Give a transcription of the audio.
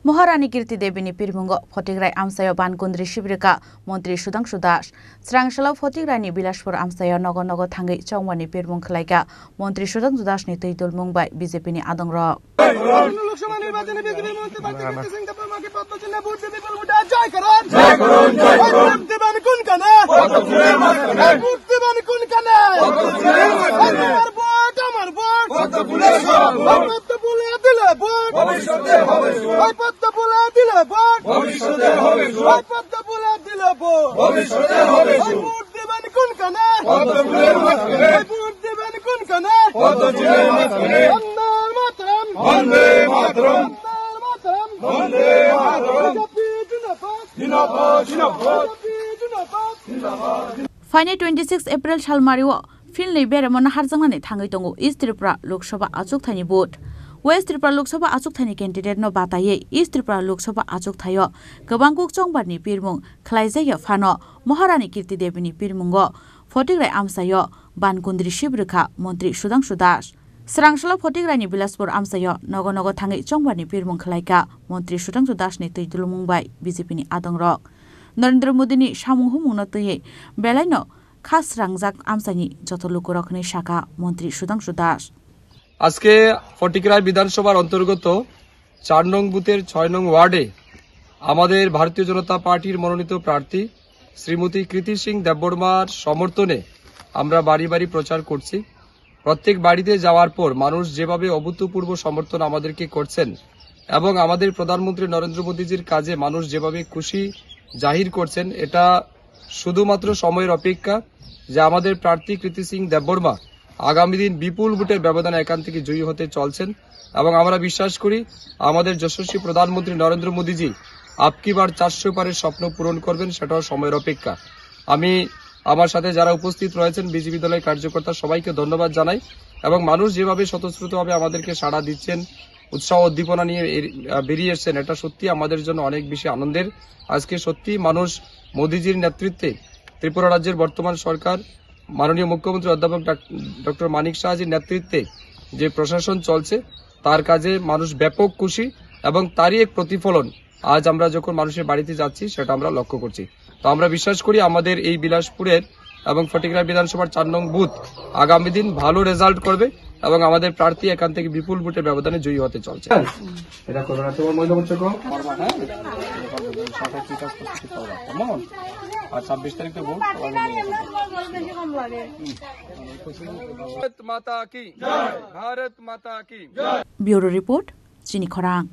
Maharani Kirti Debini Pirmungo, Fotigrai Amsayo Bankundri Shibrika, Montri Sudangshu Das, Srangshala Fotigrani Bilashpur Amsayo Nogo Tangi Chongwani Pirmung Klaika, Montri Sudangshu Das Nitidul Mumbai, Bizepini Adongra. Final 26 April Shalmariwa, Finley Beramon Harzangani Tangitongo, East Tripura, Lok Sabha Achuk Thani Boat. West Tripura Lok Sabha Achuk Thani candidate no Bataye, East Tripura Lok Sabha Achuk Thayo, Gabanguk Chongbarni Pirmung, Klaizaya Fano, Maharani Kirti Debini Pirmungo, Fotigrai Amsayo, Bankundri Shibrika, Montri Sudangshu Das. Srangshala Fotigrani Bilaspur Amsayo, Nogo Tangi Chongbarni Pirmung Klaika, Montri Sudangshu Das Nitidul Mumbai, Bizepini Adongrok. Narendra Modini Shamung Humungnotoye, Belaino, Khas Rangjak Amsani, Jotolukurokni Shaka, Montri Sudangshu Das. আজকে ফটিকরাই বিধানসভার অন্তর্গত ৪ নং বুথের ৬ নং ওয়ার্ডে আমাদের ভারতীয় জনতা পার্টির মনোনীত প্রার্থী শ্রীমতী কৃতি সিং দেববর্মার সমর্থনে আমরা বাড়ি বাড়ি প্রচার করছি। প্রত্যেক বাড়িতে যাওয়ার পর মানুষ যেভাবে অভূতপূর্ব সমর্থন আমাদেরকে করছেন এবং আমাদের প্রধানমন্ত্রী নরেন্দ্র মোদীজির কাজে মানুষ যেভাবে খুশি জাহির করছেন, এটা শুধুমাত্র সময়ের অপেক্ষা যে আমাদের প্রার্থী কৃতি সিং দেববর্মা আগামী দিন বিপুল ভোটের ব্যবধানে এখান থেকে জয়ী হতে চলছেন এবং আমরা বিশ্বাস করি আমাদের যশস্বী প্রধানমন্ত্রী নরেন্দ্র মোদীজি আপকি বার 400 পারের স্বপ্ন পূরণ করবেন, সেটাও সময়ের অপেক্ষা। আমি আমার সাথে যারা উপস্থিত রয়েছেন বিজেপি দলের কার্যকর্তা সবাইকে ধন্যবাদ জানাই এবং মানুষ যেভাবে স্বতঃস্ফূর্তভাবে আমাদেরকে সাড়া দিচ্ছেন, উৎসাহ উদ্দীপনা নিয়ে বেরিয়ে এসেছেন, এটা সত্যি আমাদের জন্য অনেক বেশি আনন্দের। আজকে সত্যি মানুষ মোদীজির নেতৃত্বে ত্রিপুরা রাজ্যের বর্তমান সরকার মাননীয় মুখ্যমন্ত্রী অধ্যাপক ডক্টর মানিক সাহাজির নেতৃত্বে যে প্রশাসন চলছে তার কাজে মানুষ ব্যাপক খুশি এবং তারই এক প্রতিফলন আজ আমরা যখন মানুষের বাড়িতে যাচ্ছি সেটা আমরা লক্ষ্য করছি। তো আমরা বিশ্বাস করি আমাদের এই বিলাসপুরের এবং ফটিকরাই বিধানসভার ৪ নং বুথ আগামী দিন ভালো রেজাল্ট করবে এবং আমাদের প্রার্থী এখান থেকে বিপুল ভোটের ব্যবধানে জয়ী হতে চলছে। এটা করবে না তোমার মহিলা বলছো আর 26 তারিখে ভোট। ভারত মাতা কি জয়, ভারত মাতা কি জয়। Bureau Report, Chini Khorang.